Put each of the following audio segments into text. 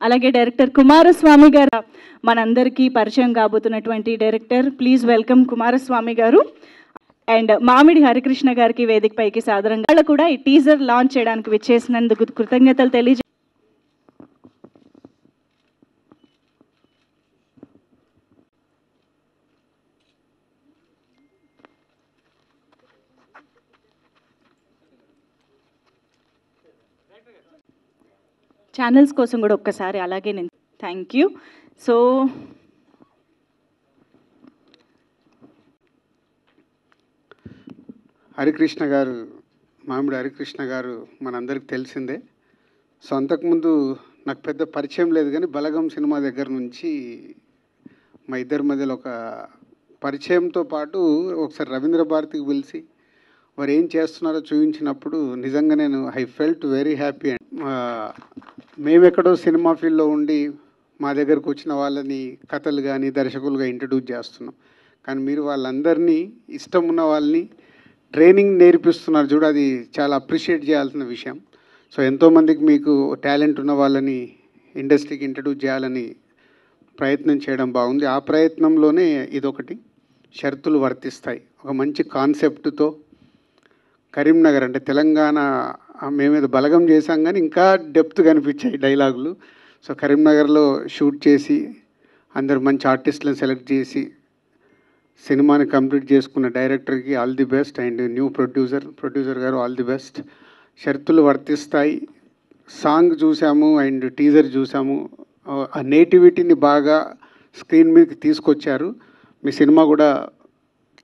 అలాగే డైరెక్టర్ కుమారస్వామి గారు మనందరికీ పరిచయం కాబోతున్నటువంటి డైరెక్టర్. ప్లీజ్ వెల్కమ్ కుమారస్వామి గారు. అండ్ మామిడి హరికృష్ణ గారికి వేదికపైకి సాదరంగా వాళ్ళు కూడా ఈ టీజర్ లాంచ్ చేయడానికి విచ్చేసినందుకు కృతజ్ఞతలు తెలియజే. ఛానల్స్ కోసం కూడా ఒక్కసారి అలాగే నేను థ్యాంక్ యూ. సో హరికృష్ణ గారు, మామిడి హరికృష్ణ గారు మనందరికి తెలిసిందే. సో అంతకుముందు నాకు పెద్ద పరిచయం లేదు, కానీ బలగం సినిమా దగ్గర నుంచి మా ఇద్దరి మధ్యలో ఒక పరిచయంతో పాటు ఒకసారి రవీంద్ర భారతికి పిలిచి వారు ఏం చేస్తున్నారో చూపించినప్పుడు నిజంగా నేను ఐ ఫెల్ట్ వెరీ హ్యాపీ. మేమెక్కడో సినిమా ఫీల్డ్లో ఉండి మా దగ్గరకు వచ్చిన వాళ్ళని కథలు కానీ దర్శకులుగా ఇంట్రడ్యూస్ చేస్తున్నాం, కానీ మీరు వాళ్ళందరినీ ఇష్టం ఉన్న వాళ్ళని ట్రైనింగ్ నేర్పిస్తున్నారు చూడు, అది చాలా అప్రిషియేట్ చేయాల్సిన విషయం. సో ఎంతోమందికి మీకు టాలెంట్ ఉన్న వాళ్ళని ఇండస్ట్రీకి ఇంట్రడ్యూస్ చేయాలని ప్రయత్నం చేయడం బాగుంది. ఆ ప్రయత్నంలోనే ఇదొకటి. షరతులు వర్తిస్తాయి ఒక మంచి కాన్సెప్ట్తో కరీంనగర్ అంటే తెలంగాణ, మేమేదో బలగం చేశాం కానీ ఇంకా డెప్త్ కనిపించాయి డైలాగులు. సో కరీంనగర్లో షూట్ చేసి అందరు మంచి ఆర్టిస్టులను సెలెక్ట్ చేసి సినిమాని కంప్లీట్ చేసుకున్న డైరెక్టర్కి all the best, and new producer గారు ఆల్ ది బెస్ట్. షరతులు వర్తిస్తాయి సాంగ్ చూసాము అండ్ టీజర్ చూసాము. ఆ నేటివిటీని బాగా స్క్రీన్ మీదకి తీసుకొచ్చారు. మీ సినిమా కూడా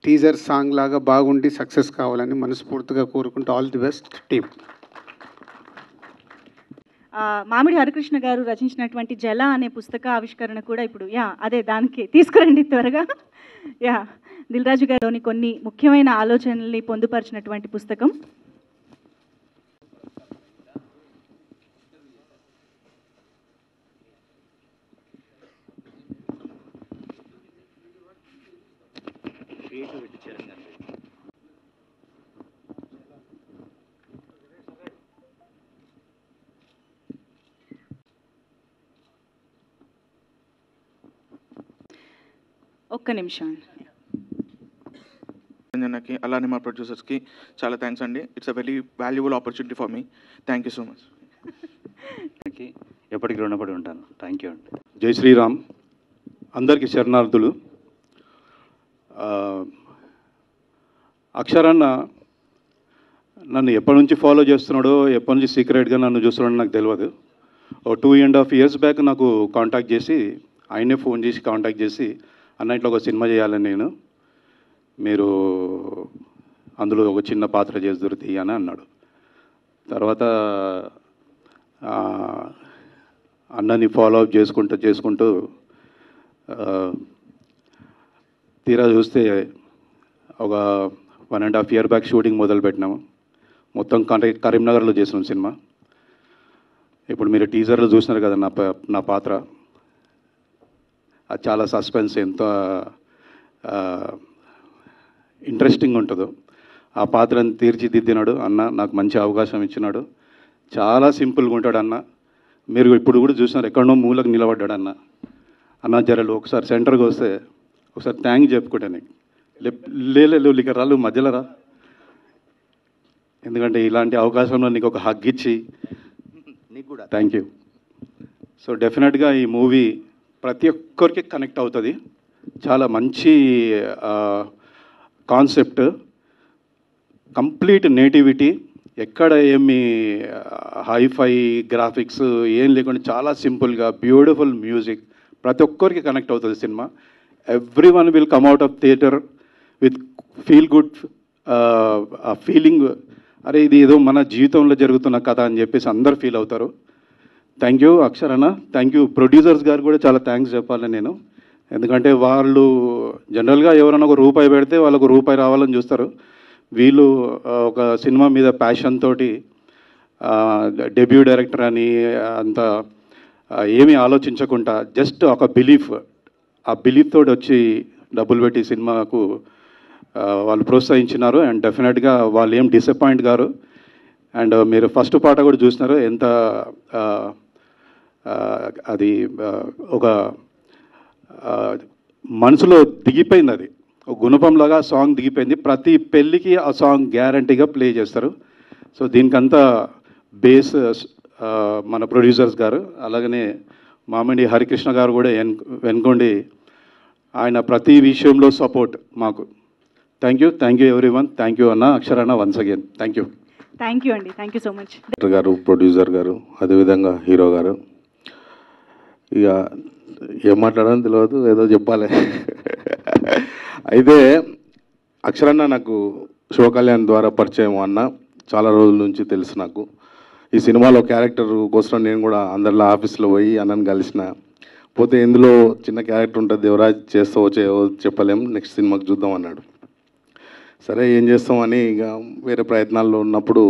టీజర్ సాంగ్ లాగా బాగుండి సక్సెస్ కావాలని మనస్ఫూర్తిగా కోరుకుంటూ ఆల్ ది బెస్ట్ టీమ్. మామిడి హరికృష్ణ గారు రచించినటువంటి జల అనే పుస్తక ఆవిష్కరణ కూడా ఇప్పుడు అదే దానికి తీసుకురండి త్వరగా. దిల్ రాజు గారిలోని కొన్ని ముఖ్యమైన ఆలోచనల్ని పొందుపరిచినటువంటి పుస్తకం. ఒక్క నిమిషం అండి. అలానే మా ప్రొడ్యూసర్స్కి చాలా థ్యాంక్స్ అండి. It's a very valuable opportunity for me. Thank you so much. ఎప్పటికీ రుణపడి ఉంటాను. థ్యాంక్ యూ అండి. జై శ్రీరామ్. అందరికీ శరణార్థులు. అక్షరాన్న నన్ను ఎప్పటి నుంచి ఫాలో చేస్తున్నాడో, ఎప్పటి నుంచి సీక్రెట్గా నన్ను చూస్తున్నాడో నాకు తెలియదు. ఓ 2.5 years బ్యాక్ నాకు కాంటాక్ట్ చేసి, ఆయనే ఫోన్ చేసి కాంటాక్ట్ చేసి, అన్న ఇట్లా ఒక సినిమా చేయాలని నేను, మీరు అందులో ఒక చిన్న పాత్ర చేసి దొరుకుతాయి అని అన్నాడు. తర్వాత అన్నని ఫాలో అప్ చేసుకుంటూ తీరా చూస్తే ఒక 1.5 year బ్యాక్ షూటింగ్ మొదలుపెట్టినాము. మొత్తం కరీంనగర్లో చేసినాం సినిమా. ఇప్పుడు మీరు టీజర్లో చూసినారు కదా నా పాత్ర. అది చాలా సస్పెన్స్, ఎంత ఇంట్రెస్టింగ్ ఉంటుందో. ఆ పాత్రను తీర్చిదిద్దినాడు అన్న, నాకు మంచి అవకాశం ఇచ్చినాడు. చాలా సింపుల్గా ఉంటాడు అన్న. మీరు ఇప్పుడు కూడా చూసినారు, ఎక్కడో మూలకు నిలబడ్డాడు అన్న. అన్న జరలు ఒకసారి సెంటర్కి వస్తే ఒకసారి థ్యాంక్ చెప్పుకుంటా నీకు. లేదు ఇక రాళ్ళు మధ్యలో రా, ఎందుకంటే ఇలాంటి అవకాశంలో నీకు ఒక హగ్ ఇచ్చి నీకు కూడా థ్యాంక్ యూ. సో డెఫినెట్గా ఈ మూవీ ప్రతి ఒక్కరికి కనెక్ట్ అవుతుంది. చాలా మంచి కాన్సెప్ట్, కంప్లీట్ నేటివిటీ, ఎక్కడ ఏమి హైఫై గ్రాఫిక్స్ ఏం లేకుండా చాలా సింపుల్గా బ్యూటిఫుల్ మ్యూజిక్, ప్రతి ఒక్కరికి కనెక్ట్ అవుతుంది cinema. Every one will come out of theatre with feel good feeling, అరే ఇది ఏదో మన జీవితంలో జరుగుతున్న కథ అని చెప్పేసి అందరు ఫీల్ అవుతారు. థ్యాంక్ యూ అక్షరణ. థ్యాంక్ యూ ప్రొడ్యూసర్స్ గారు కూడా చాలా థ్యాంక్స్ చెప్పాలి నేను. ఎందుకంటే వాళ్ళు జనరల్గా ఎవరైనా ఒక రూపాయి పెడితే వాళ్ళకు రూపాయి రావాలని చూస్తారు. వీళ్ళు ఒక సినిమా మీద ప్యాషన్ తోటి, డెబ్యూ డైరెక్టర్ అని అంత ఏమీ ఆలోచించకుండా జస్ట్ ఒక బిలీఫ్, ఆ బిలీఫ్ తోటి వచ్చి డబ్బులు పెట్టి సినిమాకు వాళ్ళు ప్రోత్సహించినారు. అండ్ డెఫినెట్గా వాళ్ళు ఏం డిసప్పాయింట్ గారు. అండ్ మీరు ఫస్ట్ పాట కూడా చూసినారు, ఎంత అది ఒక మనసులో దిగిపోయింది. అది ఒక గుణపంలాగా సాంగ్ దిగిపోయింది. ప్రతి పెళ్ళికి ఆ సాంగ్ గ్యారంటీగా ప్లే చేస్తారు. సో దీనికంతా బేస్ మన ప్రొడ్యూసర్స్ గారు, అలాగనే మామిడి హరికృష్ణ గారు కూడా వెనుకొండి ఆయన ప్రతి విషయంలో సపోర్ట్ మాకు. Thank you everyone. Thank you అన్న, అక్షరాన్న, once again thank you. Thank you అండి, thank you so much. Director గారు, ప్రొడ్యూసర్ గారు, అదేవిధంగా హీరో గారు. ఇక ఏం మాట్లాడాలని తెలియదు, ఏదో చెప్పాలి. అయితే అక్షరన్న నాకు శివ కళ్యాణ్ ద్వారా పరిచయం అన్న, చాలా రోజుల నుంచి తెలుసు నాకు. ఈ సినిమాలో క్యారెక్టర్ కోసం నేను కూడా అందరిలో ఆఫీస్లో పోయి అన్నని కలిసిన. పోతే ఇందులో చిన్న క్యారెక్టర్ ఉంటుంది, దేవరాజ్ చేస్తావో చేయవో చెప్పలేం, నెక్స్ట్ సినిమాకి చూద్దాం అన్నాడు. సరే ఏం చేస్తామని ఇక వేరే ప్రయత్నాల్లో ఉన్నప్పుడు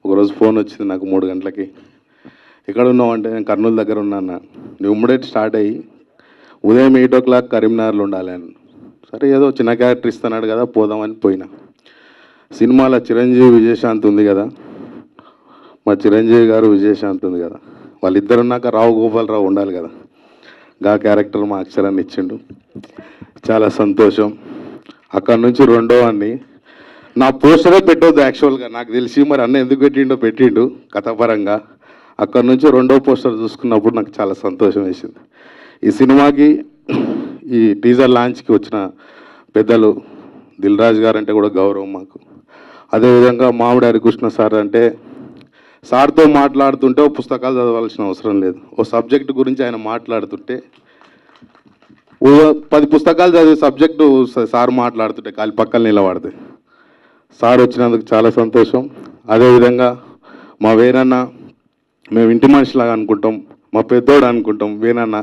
ఒకరోజు ఫోన్ వచ్చింది నాకు 3 గంటలకి. ఎక్కడ ఉన్నావు అంటే నేను కర్నూలు దగ్గర ఉన్నాను. నువ్వు ఇమ్మీడియట్ స్టార్ట్ అయ్యి ఉదయం 8 o'clock కరీంనగర్లో ఉండాలి అని. సరే ఏదో చిన్న క్యారెక్టర్ ఇస్తున్నాడు కదా పోదామని పోయినా. సినిమాలో చిరంజీవి విజయశాంతి ఉంది కదా, మా చిరంజీవి గారు విజయశాంతి ఉంది కదా, వాళ్ళిద్దరున్నాక రావు గోపాలరావు ఉండాలి కదా. గా క్యారెక్టర్ మా అక్షరాన్ని ఇచ్చిండు, చాలా సంతోషం. అక్కడ నుంచి రెండో అన్ని నా పోస్టరే పెట్టొద్దు యాక్చువల్గా, నాకు తెలిసి మరి అన్న ఎందుకు పెట్టిండు కథాపరంగా. అక్కడ నుంచి రెండో పోస్టర్ చూసుకున్నప్పుడు నాకు చాలా సంతోషం వేసింది. ఈ సినిమాకి ఈ టీజర్ లాంచ్కి వచ్చిన పెద్దలు దిల్ రాజు గారు అంటే కూడా గౌరవం మాకు. అదేవిధంగా మామిడి హరికృష్ణ సార్ అంటే సార్తో మాట్లాడుతుంటే ఓ పుస్తకాలు చదవాల్సిన అవసరం లేదు, ఓ సబ్జెక్ట్ గురించి ఆయన మాట్లాడుతుంటే 10 పుస్తకాలు చదివే సబ్జెక్టు సార్ మాట్లాడుతుంటే కాలి పక్కన నిలబడితే. సార్ వచ్చినందుకు చాలా సంతోషం. అదేవిధంగా మా వేరన్న, మేము ఇంటి మనిషిలాగా అనుకుంటాం, మా పెద్దోడు అనుకుంటాం. వేనన్న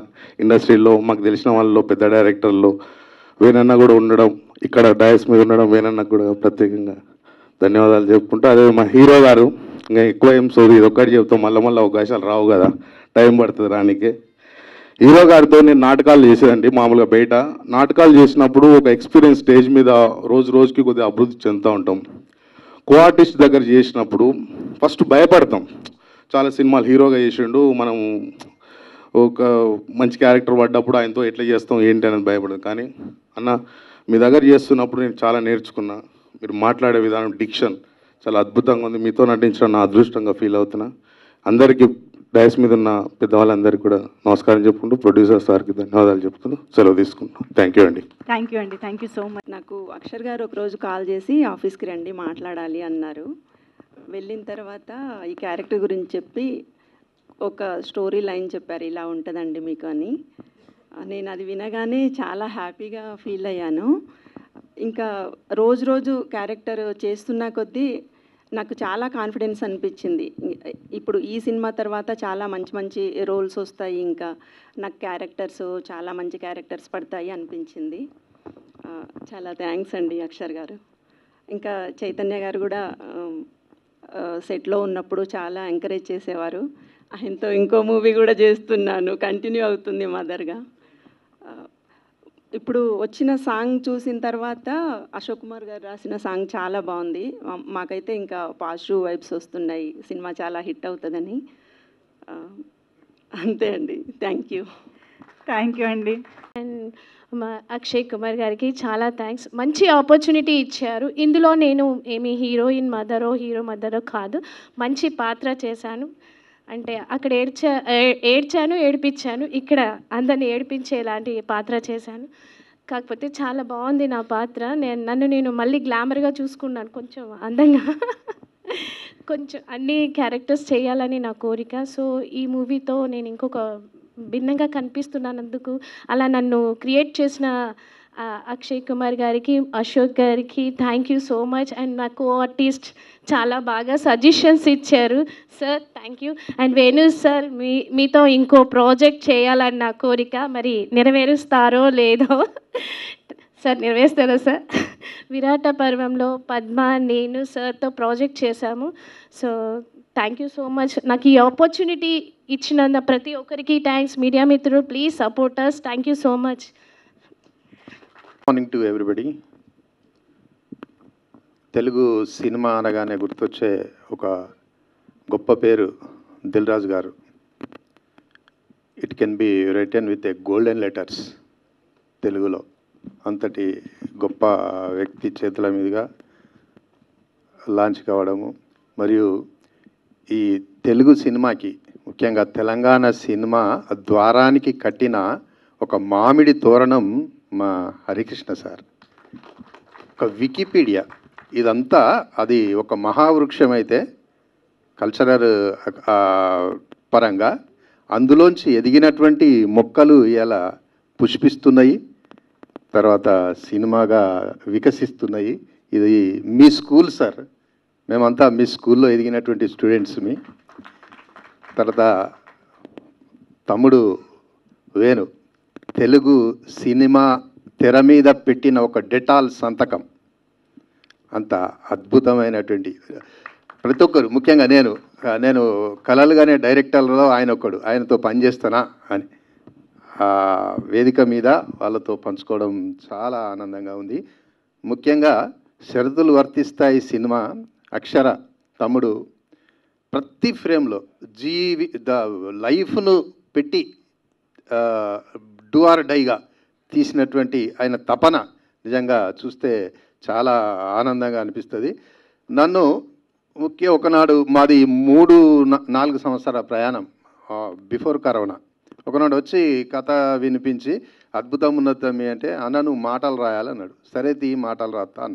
ఇండస్ట్రీలో మాకు తెలిసిన వాళ్ళలో పెద్ద డైరెక్టర్లో వేనన్న కూడా ఉండడం, ఇక్కడ డయాస్ మీద ఉండడం వేనన్నకు కూడా ప్రత్యేకంగా ధన్యవాదాలు చెప్పుకుంటూ, అదే మా హీరో గారు ఇంకా ఎక్కువ ఏం సోది ఇది ఒక్కటి చెప్తాం, మళ్ళీ అవకాశాలు రావు కదా, టైం పడుతుంది రానికి. హీరో గారితో నేను నాటకాలు చేసేదండి. మామూలుగా బయట నాటకాలు చేసినప్పుడు ఒక ఎక్స్పీరియన్స్ స్టేజ్ మీద రోజుకి కొద్దిగా అభివృద్ధి చెందుతూ ఉంటాం. కో ఆర్టిస్ట్ దగ్గర చేసినప్పుడు ఫస్ట్ భయపడతాం. చాలా సినిమాలు హీరోగా చేసిండు, మనం ఒక మంచి క్యారెక్టర్ పడ్డప్పుడు ఆయనతో ఎట్లా చేస్తాం ఏంటి అనేది భయపడదు. కానీ అన్న మీ దగ్గర చేస్తున్నప్పుడు నేను చాలా నేర్చుకున్నా. మీరు మాట్లాడే విధానం, డిక్షన్ చాలా అద్భుతంగా ఉంది. మీతో నటించడం నా అదృష్టంగా ఫీల్ అవుతున్నా. అందరికీ డయాస్ మీద ఉన్న పెద్దవాళ్ళందరికీ కూడా నమస్కారం చెప్పుకుంటూ ప్రొడ్యూసర్ సార్కి ధన్యవాదాలు చెప్తూ సెలవు తీసుకుంటాం. థ్యాంక్ యూ అండి. Thank you so much. నాకు అక్షర్ గారు ఒకరోజు కాల్ చేసి ఆఫీస్కి రండి మాట్లాడాలి అన్నారు. వెళ్ళిన తర్వాత ఈ క్యారెక్టర్ గురించి చెప్పి ఒక స్టోరీ లైన్ చెప్పారు, ఇలా ఉంటుందండి మీకు అని. నేను అది వినగానే చాలా హ్యాపీగా ఫీల్ అయ్యాను. ఇంకా రోజు క్యారెక్టర్ చేస్తున్న కొద్దీ నాకు చాలా కాన్ఫిడెన్స్ అనిపించింది. ఇప్పుడు ఈ సినిమా తర్వాత చాలా మంచి రోల్స్ వస్తాయి, ఇంకా నాకు చాలా మంచి క్యారెక్టర్స్ పడతాయి అనిపించింది. చాలా థ్యాంక్స్ అండి అక్షర్ గారు. ఇంకా చైతన్య గారు కూడా సెట్లో ఉన్నప్పుడు చాలా ఎంకరేజ్ చేసేవారు. ఆయనతో ఇంకో మూవీ కూడా చేస్తున్నాను, కంటిన్యూ అవుతుంది మదర్గా. ఇప్పుడు వచ్చిన సాంగ్ చూసిన తర్వాత అశోక్ కుమార్ గారు రాసిన సాంగ్ చాలా బాగుంది. మాకైతే ఇంకా పాజిటివ్ వైబ్స్ వస్తున్నాయి, సినిమా చాలా హిట్ అవుతుందని. అంతే అండి. థ్యాంక్ యూ అండి. అండ్ మా అక్షయ్ కుమార్ గారికి చాలా థ్యాంక్స్. మంచి ఆపర్చునిటీ ఇచ్చారు. ఇందులో నేను ఏమి హీరోయిన్ హీరో మదరో కాదు, మంచి పాత్ర చేశాను. అంటే అక్కడ ఏడ్చాను, ఏడిపించాను. ఇక్కడ అందరిని ఏడిపించేలాంటి పాత్ర చేశాను. కాకపోతే చాలా బాగుంది నా పాత్ర. నన్ను నేను మళ్ళీ గ్లామర్గా చూసుకున్నాను, కొంచెం అందంగా, కొంచెం అన్ని క్యారెక్టర్స్ చేయాలని నా కోరిక. సో ఈ మూవీతో నేను ఇంకొక భిన్నంగా కనిపిస్తున్నందుకు, అలా నన్ను క్రియేట్ చేసిన అక్షయ్ కుమార్ గారికి, అశోక్ గారికి thank you so much. And నా కో ఆర్టిస్ట్ చాలా బాగా సజెషన్స్ ఇచ్చారు. Sir thank you. And Venu sir, మీతో ఇంకో ప్రాజెక్ట్ చేయాలని నా కోరిక, మరి నెరవేరుస్తారో లేదో. Sir నెరవేరుస్తారా sir? విరాట పర్వంలో పద్మ, నేను సార్తో ప్రాజెక్ట్ చేశాము. So thank you so much. నాకు ఈ ఆపర్చునిటీ ఇచ్చిన ప్రతి ఒక్కరికి థ్యాంక్స్. మీడియా మిత్రులు, please support us. Thank you so much. Morning to everybody. Telugu cinema అనగానే గుర్తొచ్చే ఒక గొప్ప పేరు Dil Raju garu. It can be written with a golden letters తెలుగులో. అంతటి గొప్ప వ్యక్తి చేతుల మీదుగా లాంచ్ కావడము, మరియు ఈ తెలుగు సినిమాకి, ముఖ్యంగా తెలంగాణ సినిమా ద్వారానికి కట్టిన ఒక మామిడి తోరణం మా హరికృష్ణ సార్. ఒక వికీపీడియా ఇదంతా అది ఒక మహావృక్షం అయితే కల్చరల్ పరంగా అందులోంచి ఎదిగినటువంటి మొక్కలు ఇలా పుష్పిస్తున్నాయి, తర్వాత సినిమాగా వికసిస్తున్నాయి. ఇది మీ స్కూల్ సార్, మేమంతా మీ స్కూల్లో ఎదిగినటువంటి స్టూడెంట్స్మి. తర్వాత తమ్ముడు వేణు తెలుగు సినిమా తెర మీద పెట్టిన ఒక డెటాల్ సంతకం, అంత అద్భుతమైనటువంటి ప్రతి ఒక్కరు, ముఖ్యంగా నేను కలలుగానే డైరెక్టర్లో ఆయన ఒక్కడు, ఆయనతో పనిచేస్తానా అని వేదిక మీద వాళ్ళతో పంచుకోవడం చాలా ఆనందంగా ఉంది. ముఖ్యంగా షరతులు వర్తిస్తాయి సినిమా అక్షర తమ్ముడు ప్రతి ఫ్రేమ్లో లైఫ్ను పెట్టి డూ ఆర్ డైగా తీసినటువంటి ఆయన తపన నిజంగా చూస్తే చాలా ఆనందంగా అనిపిస్తుంది. నన్ను ఒకనాడు మాది 3-4 సంవత్సరాల ప్రయాణం బిఫోర్ కరోనా, ఒకనాడు వచ్చి కథ వినిపించి అద్భుతం ఉన్నది తమ్మి అంటే, అన్న నువ్వు మాటలు రాయాలన్నాడు. సరే తీ మాటలు రాస్తా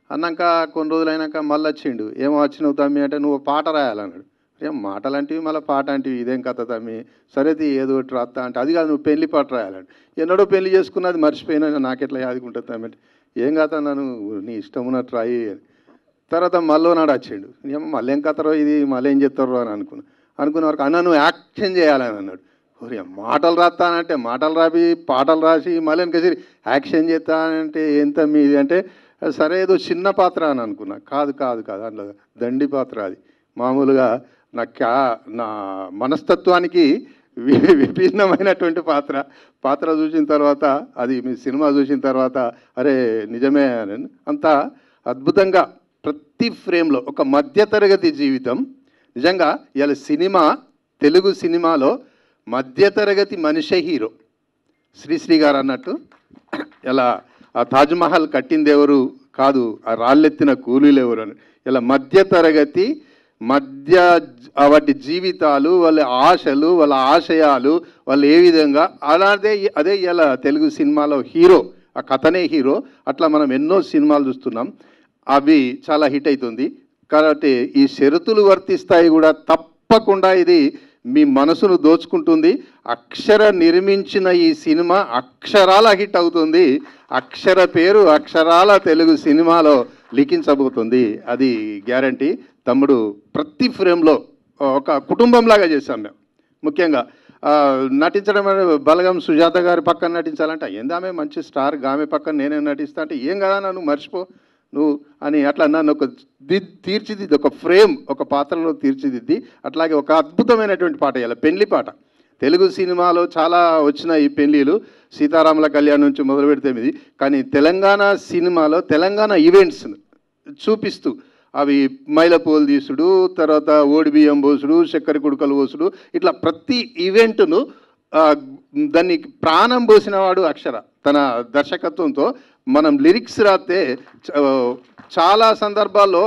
అన్నాక కొన్ని రోజులైనాక మళ్ళీ వచ్చిండు, ఏమో వచ్చినావు తమ్మి అంటే, నువ్వు పాట రాయాలన్నాడు. ఏం మాటలు అంటివి మళ్ళీ పాట అంటివి, ఇదేం కథ తమ్మి, సరే తీ ఏదో ఒకటి రాస్తా అంటే, అది కాదు నువ్వు పెళ్లి పాట రాయాలండి. ఎన్నడో పెళ్లి చేసుకున్నది మర్చిపోయినా, నాకెట్లా యాదుకుంటుంది తమ్మి అంటే, ఏం కాదు నన్ను నీ ఇష్టం ఉన్నట్టు రాయి. తర్వాత మళ్ళీ నాడు వచ్చిండు, ఏమో మళ్ళీ ఏం కథరో ఇది, మళ్ళీ ఏం చెప్తారో అని అనుకునే వరకు, అన్న నువ్వు యాక్షన్ చేయాలని అన్నాడు. మాటలు రాస్తానంటే మాటలు రాపి పాటలు రాసి మళ్ళీ ఇంకసి యాక్షన్ చేస్తానంటే ఎంత మీది అంటే, సరే ఏదో చిన్న పాత్ర అని అనుకున్నా. కాదు అందులో దండి పాత్ర, అది మామూలుగా నా మనస్తత్వానికి విభిన్నమైనటువంటి పాత్ర చూసిన తర్వాత, అది మీ సినిమా చూసిన తర్వాత అరే నిజమే అని అంత అద్భుతంగా ప్రతి ఫ్రేమ్లో ఒక మధ్యతరగతి జీవితం. నిజంగా ఇలా సినిమా, తెలుగు సినిమాలో మధ్యతరగతి మనిషే హీరో. శ్రీశ్రీ గారు అన్నట్టు, ఇలా ఆ తాజ్మహల్ కట్టింది ఎవరు కాదు, ఆ రాళ్ళెత్తిన కూలీలు ఎవరు అని, ఇలా మధ్యతరగతి వాటి జీవితాలు, వాళ్ళ ఆశలు, వాళ్ళ ఆశయాలు, వాళ్ళు ఏ విధంగా అదే ఇలా తెలుగు సినిమాలో హీరో, ఆ కథనే హీరో. అట్లా మనం ఎన్నో సినిమాలు చూస్తున్నాం, అవి చాలా హిట్ అవుతుంది. కాబట్టి ఈ షరతులు వర్తిస్తాయి కూడా తప్పకుండా ఇది మీ మనసును దోచుకుంటుంది. అక్షర నిర్మించిన ఈ సినిమా అక్షరాల హిట్ అవుతుంది. అక్షర పేరు అక్షరాల తెలుగు సినిమాలో లిఖించబోతుంది, అది గ్యారంటీ. తమ్ముడు ప్రతి ఫ్రేమ్లో ఒక కుటుంబంలాగా చేశాం మేము. ముఖ్యంగా నటించడం బలగం సుజాత గారి పక్కన నటించాలంటే, ఏందామే మంచి స్టార్, ఆమె పక్కన నేనే నటిస్తా అంటే, ఏం కదా నన్ను మర్చిపో నువ్వు అని అట్లా నన్ను ఒక తీర్చిదిద్ది, ఒక ఫ్రేమ్, ఒక పాత్రలో తీర్చిదిద్ది. అట్లాగే ఒక అద్భుతమైనటువంటి పాట, ఇలా పెళ్లి పాట. తెలుగు సినిమాలో చాలా వచ్చిన ఈ పెళ్ళిళ్ళు, సీతారాముల కళ్యాణం నుంచి మొదలు పెడితే ఇది, కానీ తెలంగాణ సినిమాలో తెలంగాణ ఈవెంట్స్ చూపిస్తూ, అవి మైలపూలు తీసుడు, తర్వాత ఓడి బియ్యం పోసుడు, చక్కెర కుడుకలు పోసుడు, ఇట్లా ప్రతి ఈవెంట్ను దాన్ని ప్రాణం పోసిన వాడు అక్షర. తన దర్శకత్వంతో మనం లిరిక్స్ రాస్తే చాలా సందర్భాల్లో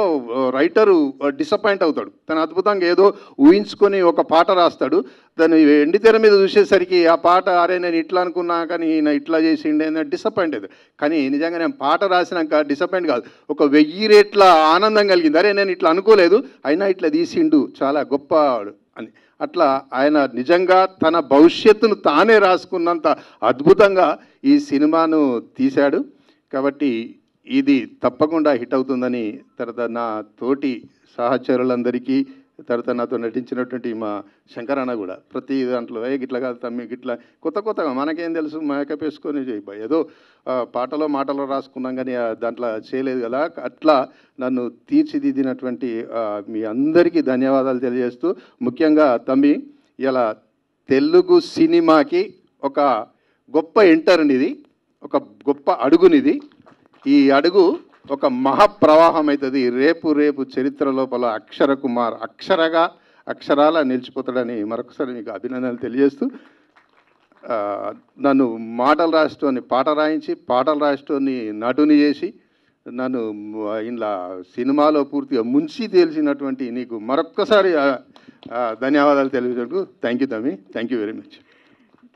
రైటరు డిసప్పాయింట్ అవుతాడు. తను అద్భుతంగా ఏదో ఊహించుకొని ఒక పాట రాస్తాడు, దాన్ని ఎండితెర మీద చూసేసరికి ఆ పాట అరే నేను ఇట్లా అనుకున్నా కానీ ఈయన ఇట్లా చేసిండే డిసప్పాయింట్ అవుతుంది. కానీ నిజంగా నేను పాట రాసినాక డిసప్పాయింట్ కాదు, ఒక 1000 రెట్ల ఆనందం కలిగింది. అరే నేను ఇట్లా అనుకోలేదు, అయినా ఇట్లా తీసిండు, చాలా గొప్పవాడు అని. అట్లా ఆయన నిజంగా తన భవిష్యత్తును తానే రాసుకున్నంత అద్భుతంగా ఈ సినిమాను తీశాడు. కాబట్టి ఇది తప్పకుండా హిట్ అవుతుందని, తర్వాత నా తోటి సహచరులందరికీ, తర్వాత నాతో నటించినటువంటి మా శంకరన్న కూడా ప్రతి దాంట్లో గిట్లా కాదు తమ్మి, గిట్లా కొత్తగా మనకేం తెలుసు, మేకప్ వేసుకొని ఏదో మాటలో రాసుకున్నాం కానీ దాంట్లో చేయలేదు కదా. అట్లా నన్ను తీర్చిదిద్దినటువంటి మీ అందరికీ ధన్యవాదాలు తెలియజేస్తూ, ముఖ్యంగా తమ్మి ఇలా తెలుగు సినిమాకి ఒక గొప్ప ఎంటర్నిది, ఒక గొప్ప అడుగునిది. ఈ అడుగు ఒక మహాప్రవాహం అవుతుంది. రేపు చరిత్ర లోపల అక్షర కుమార్ అక్షరాల నిలిచిపోతాడని మరొకసారి మీకు అభినందనలు తెలియజేస్తూ, ఆ, నన్ను మాటలు రాసేటోని పాట రాయించి, పాటలు రాసేటోని నటుని చేసి, నన్ను ఇలా సినిమాలో పూర్తిగా ముంచి తేల్చినటువంటి నీకు మరొక్కసారి ధన్యవాదాలు తెలియజేందుకు థ్యాంక్ యూ తమ్మి, thank you very much.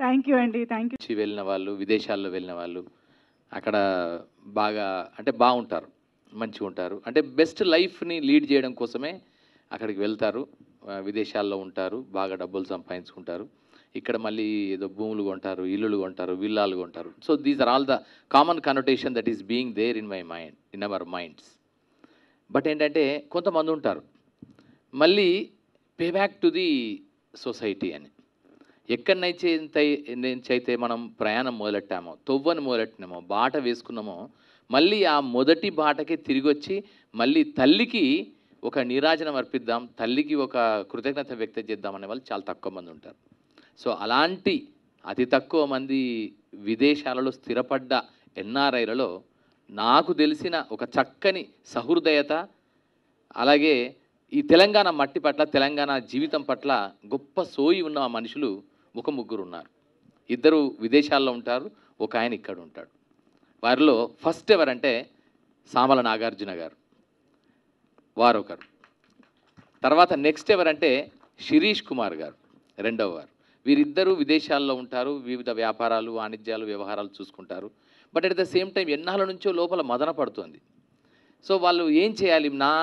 Thank you అండి, థ్యాంక్ యూ. నుంచి వెళ్ళిన వాళ్ళు, విదేశాల్లో వెళ్ళిన వాళ్ళు అక్కడ బాగా అంటే బాగుంటారు, మంచిగా ఉంటారు, అంటే బెస్ట్ లైఫ్ని లీడ్ చేయడం కోసమే అక్కడికి వెళ్తారు, విదేశాల్లో ఉంటారు, బాగా డబ్బులు సంపాదించుకుంటారు. ఇక్కడ మళ్ళీ ఏదో భూములు కొంటారు, ఇల్లులు కొంటారు, విల్లాలు కొంటారు. So these are all the common connotation that is being there in my mind, in our minds. But ఏంటంటే కొంతమంది ఉంటారు మళ్ళీ pay back to the society అని. ఎక్కడి నుంచి అయితే మనం ప్రయాణం మొదలెట్టామో, తొవ్వను మొదలెట్టినామో, బాట వేసుకున్నామో, మళ్ళీ ఆ మొదటి బాటకే తిరిగి వచ్చి మళ్ళీ తల్లికి ఒక నీరాజనం అర్పిద్దాం, తల్లికి ఒక కృతజ్ఞత వ్యక్తం చేద్దాం అనే వాళ్ళు చాలా తక్కువ మంది ఉంటారు. సో అలాంటి అతి తక్కువ మంది విదేశాలలో స్థిరపడ్డ ఎన్ఆర్ఐలలో నాకు తెలిసిన ఒక చక్కని సహృదయత, అలాగే ఈ తెలంగాణ మట్టి పట్ల, తెలంగాణ జీవితం పట్ల గొప్ప సోయి ఉన్న మనుషులు ఒక ముగ్గురు ఉన్నారు. ఇద్దరు విదేశాల్లో ఉంటారు, ఒక ఆయన ఇక్కడ ఉంటాడు. వారిలో ఫస్ట్ ఎవరంటే సామల నాగార్జున గారు, వారొకరు. తర్వాత నెక్స్ట్ ఎవరంటే శిరీష్ కుమార్ గారు, రెండవ వారు. వీరిద్దరూ విదేశాల్లో ఉంటారు, వివిధ వ్యాపారాలు, వాణిజ్యాలు, వ్యవహారాలు చూసుకుంటారు. But at the same time ఎన్నాళ్ళ నుంచో లోపల మదన పడుతుంది. సో వాళ్ళు ఏం చేయాలి, నా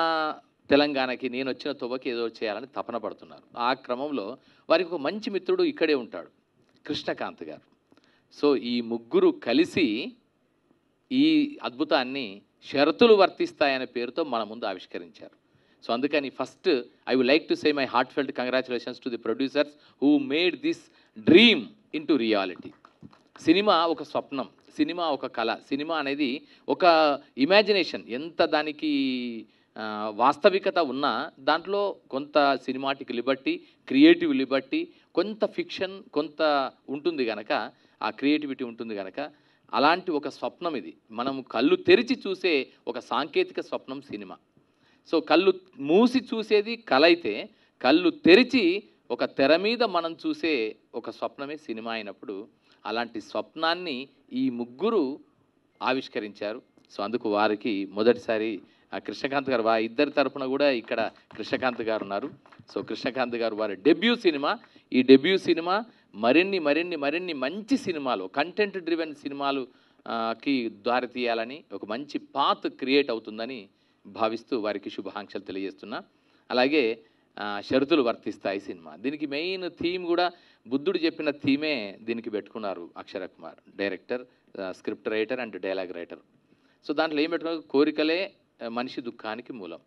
తెలంగాణకి నేను వచ్చిన తొవ్వకి ఏదో చేయాలని తపన పడుతున్నారు. ఆ క్రమంలో వారికి ఒక మంచి మిత్రుడు ఇక్కడే ఉంటాడు, కృష్ణకాంత్ గారు. సో ఈ ముగ్గురు కలిసి ఈ అద్భుతాన్ని షరతులు వర్తిస్తాయనే పేరుతో మన ముందు ఆవిష్కరించారు. సో అందుకని first I would like to say my heartfelt congratulations to the producers who made this dream into reality. Cinema ఒక స్వప్నం, సినిమా ఒక కళ, సినిమా అనేది ఒక ఇమాజినేషన్. ఎంత దానికి వాస్తవికత ఉన్నా దాంట్లో కొంత సినిమాటిక్ లిబర్టీ, క్రియేటివ్ లిబర్టీ, కొంత ఫిక్షన్, కొంత ఉంటుంది కనుక, ఆ క్రియేటివిటీ ఉంటుంది కనుక అలాంటి ఒక స్వప్నం ఇది. మనం కళ్ళు తెరిచి చూసే ఒక సాంకేతిక స్వప్నం సినిమా. సో కళ్ళు మూసి చూసేది కళ అయితే, కళ్ళు తెరిచి ఒక తెర మీద మనం చూసే ఒక స్వప్నమే సినిమా అయినప్పుడు, అలాంటి స్వప్నాన్ని ఈ ముగ్గురు ఆవిష్కరించారు. సో అందుకు వారికి మొదటిసారి కృష్ణకాంత్ గారు, ఇద్దరి తరపున కూడా ఇక్కడ కృష్ణకాంత్ గారు ఉన్నారు. సో కృష్ణకాంత్ గారు వారి డెబ్యూ సినిమా, ఈ డెబ్యూ సినిమా మరిన్ని మరిన్ని మరిన్ని మంచి సినిమాలు, కంటెంట్ డ్రివెన్ సినిమాలు కి దారి తీయాలని, ఒక మంచి పాత్ క్రియేట్ అవుతుందని భావిస్తూ వారికి శుభాకాంక్షలు తెలియజేస్తున్నా. అలాగే షరతులు వర్తిస్తాయి సినిమా, దీనికి మెయిన్ థీమ్ కూడా బుద్ధుడు చెప్పిన థీమే దీనికి పెట్టుకున్నారు Akshara Kumar, director, script writer and dialogue writer. So దాంట్లో ఏం పెట్టుకున్నారు, కోరికలే మనిషి దుఃఖానికి మూలం.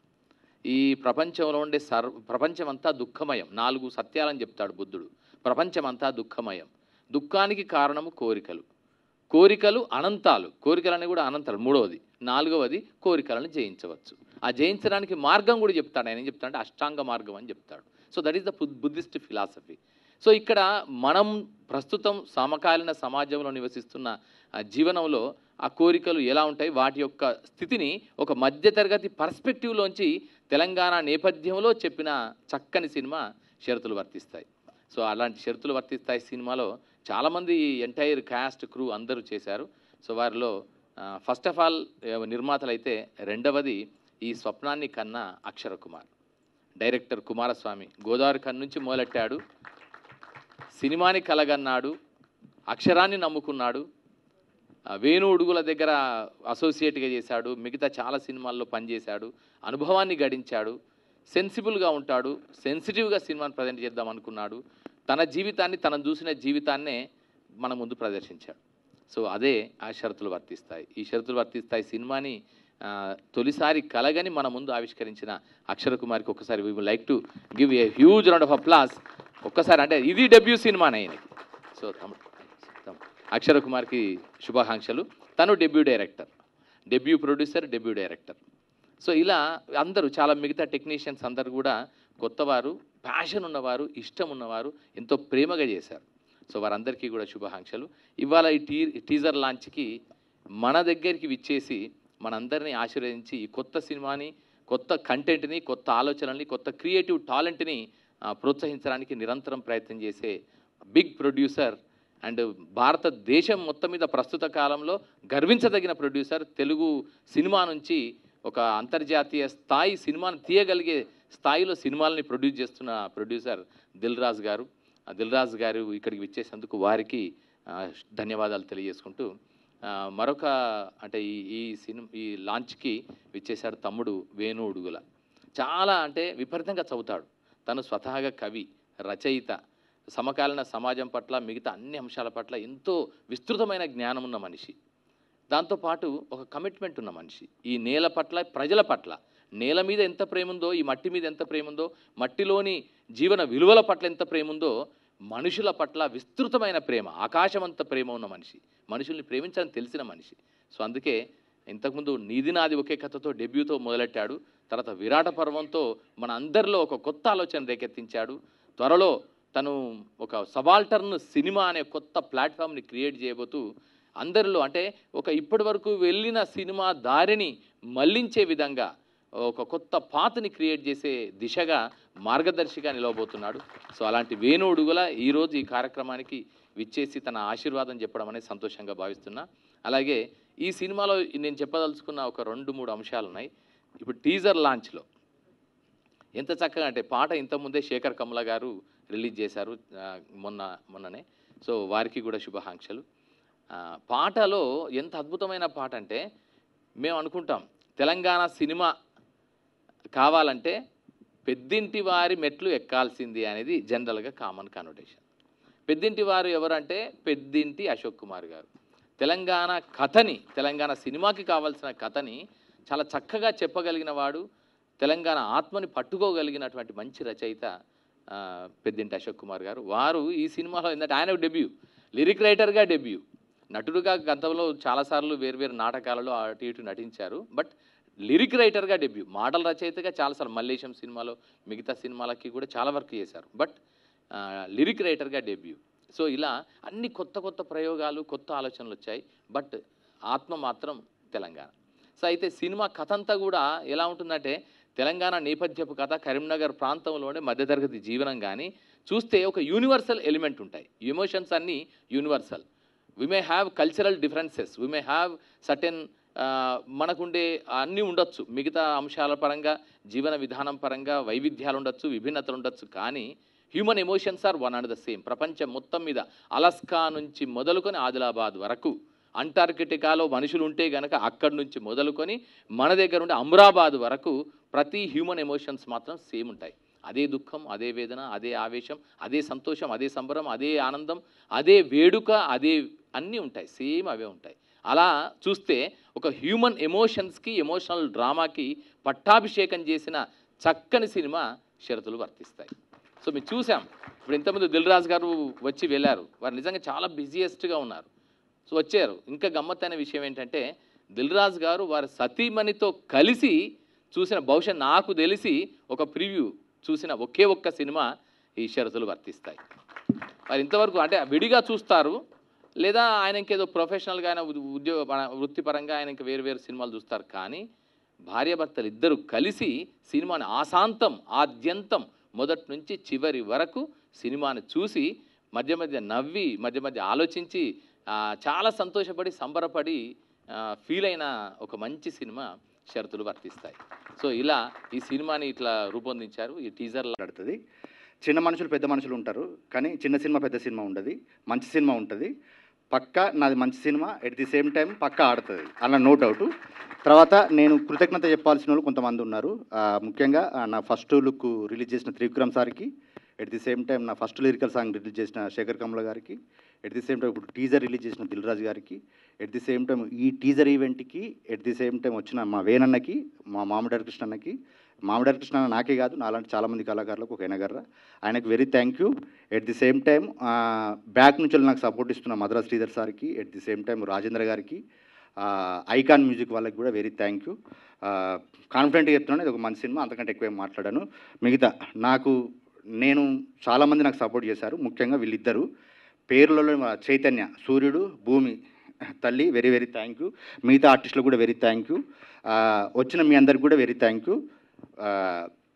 ఈ ప్రపంచంలో ఉండే ప్రపంచమంతా దుఃఖమయం, 4 సత్యాలని చెప్తాడు బుద్ధుడు. ప్రపంచమంతా దుఃఖమయం, దుఃఖానికి కారణము కోరికలు, కోరికలు అనంతాలు, కోరికలని కూడా అనంతాలు. 3వది, 4వది కోరికలను జయించవచ్చు. ఆ జయించడానికి మార్గం కూడా చెప్తాడు. ఆయన ఏం చెప్తాడంటే అష్టాంగ మార్గం అని చెప్తాడు. So that is the Buddhist philosophy. So ఇక్కడ మనం ప్రస్తుతం సమకాలీన సమాజంలో నివసిస్తున్న జీవనంలో ఆ కోరికలు ఎలా ఉంటాయి, వాటి యొక్క స్థితిని ఒక మధ్యతరగతి పర్స్పెక్టివ్లోంచి తెలంగాణ నేపథ్యంలో చెప్పిన చక్కని సినిమా షరతులు వర్తిస్తాయి. సో అలాంటి షరతులు వర్తిస్తాయి సినిమాలో చాలామంది ఎంటైర్ క్యాస్ట్, క్రూ అందరూ చేశారు. సో వారిలో ఫస్ట్ ఆఫ్ ఆల్ నిర్మాతలు అయితే, రెండవది ఈ స్వప్నాన్ని కన్నా అక్షర కుమార్, డైరెక్టర్ కుమారస్వామి. గోదావరి కన్ను నుంచి మొదలెట్టాడు, సినిమాని కలగన్నాడు, అక్షరాన్ని నమ్ముకున్నాడు, వేణు ఉడుగుల దగ్గర అసోసియేట్గా చేశాడు, మిగతా చాలా సినిమాల్లో పనిచేశాడు, అనుభవాన్ని గడించాడు, సెన్సిబుల్గా ఉంటాడు, సెన్సిటివ్గా సినిమాని ప్రజెంట్ చేద్దాం అనుకున్నాడు, తన జీవితాన్ని, తను చూసిన జీవితాన్నే మన ముందు ప్రదర్శించాడు. సో అదే ఆ షరతులు వర్తిస్తాయి. ఈ షరతులు వర్తిస్తాయి సినిమాని తొలిసారి కలగని మన ముందు ఆవిష్కరించిన అక్షర కుమార్కి ఒక్కసారి we would like to give a huge round of applause. ఒక్కసారి, అంటే ఇది డెబ్యూ సినిమానే ఆయనకి. సో అక్షర కుమార్కి శుభాకాంక్షలు. తను debut director, debut producer, debut director. So ఇలా అందరూ, చాలా మిగతా టెక్నీషియన్స్ అందరూ కూడా కొత్తవారు, ప్యాషన్ ఉన్నవారు, ఇష్టం ఉన్నవారు, ఎంతో ప్రేమగా చేశారు. సో వారందరికీ కూడా శుభాకాంక్షలు. ఇవాళ ఈ టీజర్ లాంచ్కి మన దగ్గరికి విచ్చేసి మనందరినీ ఆశీర్వదించి ఈ కొత్త సినిమాని, కొత్త కంటెంట్ని, కొత్త ఆలోచనల్ని, కొత్త క్రియేటివ్ టాలెంట్ని ప్రోత్సహించడానికి నిరంతరం ప్రయత్నం చేసే బిగ్ ప్రొడ్యూసర్ అండ్ భారతదేశం మొత్తం మీద ప్రస్తుత కాలంలో గర్వించదగిన ప్రొడ్యూసర్. తెలుగు సినిమా నుంచి ఒక అంతర్జాతీయ స్థాయి సినిమాను తీయగలిగే స్థాయిలో సినిమాలని ప్రొడ్యూస్ చేస్తున్న ప్రొడ్యూసర్ దిల్ రాజు గారు. దిల్ రాజు గారు ఇక్కడికి విచ్చేసేందుకు వారికి ధన్యవాదాలు తెలియజేసుకుంటూ, మరొక అంటే ఈ లాంచ్కి విచ్చేశాడు తమ్ముడు వేణు ఉడుగుల. చాలా అంటే విపరీతంగా చదువుతాడు. తను స్వతహాగా కవి, రచయిత, సమకాలీన సమాజం పట్ల మిగతా అన్ని అంశాల పట్ల ఎంతో విస్తృతమైన జ్ఞానం ఉన్న మనిషి. దాంతోపాటు ఒక కమిట్మెంట్ ఉన్న మనిషి. ఈ నేల పట్ల, ప్రజల పట్ల, నేల మీద ఎంత ప్రేమ ఉందో, ఈ మట్టి మీద ఎంత ప్రేమ ఉందో, మట్టిలోని జీవన విలువల పట్ల ఎంత ప్రేమ ఉందో, మనుషుల పట్ల విస్తృతమైన ప్రేమ, ఆకాశమంత ప్రేమ ఉన్న మనిషి, మనుషుల్ని ప్రేమించాలని తెలిసిన మనిషి. సో అందుకే ఇంతకుముందు నీది నాది ఒకే కథతో డెబ్యూతో మొదలెట్టాడు. తర్వాత విరాట పర్వంతో మన అందరిలో ఒక కొత్త ఆలోచన రేకెత్తించాడు. త్వరలో తను ఒక సబాల్టర్న్ సినిమా అనే కొత్త ప్లాట్ఫామ్ని క్రియేట్ చేయబోతూ అందరిలో అంటే ఒక ఇప్పటి వరకు వెళ్ళిన సినిమా దారిని మళ్లించే విధంగా ఒక కొత్త పాత్ని క్రియేట్ చేసే దిశగా మార్గదర్శిగా నిలవబోతున్నాడు. సో అలాంటి వేణు ఉడుగుల ఈరోజు ఈ కార్యక్రమానికి విచ్చేసి తన ఆశీర్వాదం చెప్పడం అనేది సంతోషంగా భావిస్తున్నా. అలాగే ఈ సినిమాలో నేను చెప్పదలుచుకున్న ఒక 2-3 అంశాలు ఉన్నాయి. ఇప్పుడు టీజర్ లాంచ్లో ఎంత చక్కగా అంటే పాట ఇంతకుముందే శేఖర్ కమల గారు రిలీజ్ చేశారు మొన్ననే. సో వారికి కూడా శుభాకాంక్షలు. పాటలో ఎంత అద్భుతమైన పాట అంటే, మేము అనుకుంటాం తెలంగాణ సినిమా కావాలంటే పెద్దింటి వారి మెట్లు ఎక్కాల్సింది అనేది జనరల్గా కామన్ కానోటేషన్. పెద్దింటి వారు ఎవరంటే పెద్దింటి అశోక్ కుమార్ గారు. తెలంగాణ కథని, తెలంగాణ సినిమాకి కావాల్సిన కథని చాలా చక్కగా చెప్పగలిగిన వాడు, తెలంగాణ ఆత్మని పట్టుకోగలిగినటువంటి మంచి రచయిత పెద్దింటి అశోక్ కుమార్ గారు. వారు ఈ సినిమాలో ఏంటంటే ఆయన డెబ్యూ, లిరిక్ రైటర్గా డెబ్యూ, నటుడుగా గతంలో చాలాసార్లు వేర్వేరు నాటకాలలో అటు ఇటు నటించారు. బట్ లిరిక్ రైటర్గా డెబ్యూ, మాటల రచయితగా చాలాసార్లు మల్లేశం సినిమాలో, మిగతా సినిమాలకి కూడా చాలా వర్క్ చేశారు. బట్ లిరిక్ రైటర్గా డెబ్యూ. సో ఇలా అన్ని కొత్త కొత్త ప్రయోగాలు, కొత్త ఆలోచనలు వచ్చాయి. బట్ ఆత్మ మాత్రం తెలంగాణ. సో అయితే సినిమా కథ అంతా కూడా ఎలా ఉంటుందంటే తెలంగాణ నేపథ్యపు కథ, కరీంనగర్ ప్రాంతంలోనే మధ్యతరగతి జీవనం. కానీ చూస్తే ఒక యూనివర్సల్ ఎలిమెంట్ ఉంటాయి. ఎమోషన్స్ అన్నీ universal. We may have cultural differences, we may have certain మనకుండే అన్నీ ఉండొచ్చు, మిగతా అంశాల పరంగా, జీవన విధానం పరంగా వైవిధ్యాలు ఉండొచ్చు, విభిన్నతలు ఉండొచ్చు. కానీ human emotions are one and the same. ప్రపంచం మొత్తం మీద అలస్కా నుంచి మొదలుకొని ఆదిలాబాద్ వరకు, అంటార్కిటికాలో మనుషులు ఉంటే కనుక అక్కడి నుంచి మొదలుకొని మన దగ్గర ఉండే అమ్రాబాద్ వరకు ప్రతి హ్యూమన్ ఎమోషన్స్ మాత్రం సేమ్ ఉంటాయి. అదే దుఃఖం, అదే వేదన, అదే ఆవేశం, అదే సంతోషం, అదే సంబరం, అదే ఆనందం, అదే వేడుక, అదే అన్నీ ఉంటాయి, సేమ్ అవే ఉంటాయి. అలా చూస్తే ఒక హ్యూమన్ ఎమోషన్స్కి, ఎమోషనల్ డ్రామాకి పట్టాభిషేకం చేసిన చక్కని సినిమా షరతులు వర్తిస్తాయి. సో మేము చూసాం. ఇప్పుడు ఇంతకుముందు దిల్ రాజు గారు వచ్చి వెళ్ళారు. వారు నిజంగా చాలా బిజియెస్ట్గా ఉన్నారు. సో వచ్చారు. ఇంకా గమ్మత్తైన విషయం ఏంటంటే దిల్ రాజు గారు వారి సతీమణితో కలిసి చూసిన, బహుశా నాకు తెలిసి ఒక ప్రివ్యూ చూసిన ఒకే ఒక్క సినిమా ఈ షరతులు వర్తిస్తాయి. వారు ఇంతవరకు అంటే విడిగా చూస్తారు, లేదా ఆయన ఇంకేదో ప్రొఫెషనల్గా ఆయన వృత్తిపరంగా ఆయన ఇంకా వేరు వేరు సినిమాలు చూస్తారు. కానీ భార్యాభర్తలు ఇద్దరు కలిసి సినిమాని ఆశాంతం, ఆద్యంతం, మొదటి నుంచి చివరి వరకు సినిమాని చూసి మధ్య మధ్య నవ్వి, మధ్య మధ్య ఆలోచించి, చాలా సంతోషపడి, సంబరపడి ఫీల్ అయిన ఒక మంచి సినిమా షరతులు వర్తిస్తాయి. సో ఇలా ఈ సినిమాని ఇట్లా రూపొందించారు. ఈ టీజర్లో ఆడుతుంది. చిన్న మనుషులు పెద్ద మనుషులు ఉంటారు, కానీ చిన్న సినిమా పెద్ద సినిమా ఉండదు, మంచి సినిమా ఉంటుంది. పక్కా నాది మంచి సినిమా, ఎట్ ది సేమ్ టైం పక్కా ఆడుతుంది అన్న నో డౌట్. తర్వాత నేను కృతజ్ఞత చెప్పాల్సిన వాళ్ళు కొంతమంది ఉన్నారు. ముఖ్యంగా నా ఫస్ట్ లుక్ రిలీజ్ చేసిన త్రివిక్రమ్ సార్కి, ఎట్ ది సేమ్ టైం నా ఫస్ట్ లిరికల్ సాంగ్ రిలీజ్ చేసిన శేఖర్ కమల గారికి, ఎట్ ది సేమ్ టైం ఇప్పుడు టీజర్ రిలీజ్ చేసిన దిల్ రాజు గారికి, ఎట్ ది సేమ్ టైం ఈ టీజర్ ఈవెంట్కి ఎట్ ది సేమ్ టైం వచ్చిన మా వేణన్నకి, మా మామిడారి కృష్ణ అన్నకి. మామిడారి కృష్ణ నాకే కాదు, నాలాంటి చాలామంది కళాకారులకు ఒక ఎనగర్ర, ఆయనకు very thank you. At the same time back నుంచి నాకు సపోర్ట్ ఇస్తున్న మద్రా శ్రీధర్ సార్కి, at the same time Rajendra గారికి, ఐకాన్ మ్యూజిక్ వాళ్ళకి కూడా వెరీ థ్యాంక్ యూ. కాన్ఫిడెంట్గా చెప్తున్నాను, ఇది ఒక మంచి సినిమా, అంతకంటే ఎక్కువ మాట్లాడాను. మిగతా నేను చాలామంది నాకు సపోర్ట్ చేశారు. ముఖ్యంగా వీళ్ళిద్దరు పేర్లలో చైతన్య, సూర్యుడు, భూమి తల్లి, వెరీ వెరీ థ్యాంక్ యూ. మిగతా ఆర్టిస్టులకు కూడా వెరీ థ్యాంక్ యూ. వచ్చిన మీ అందరికి కూడా వెరీ థ్యాంక్ యూ.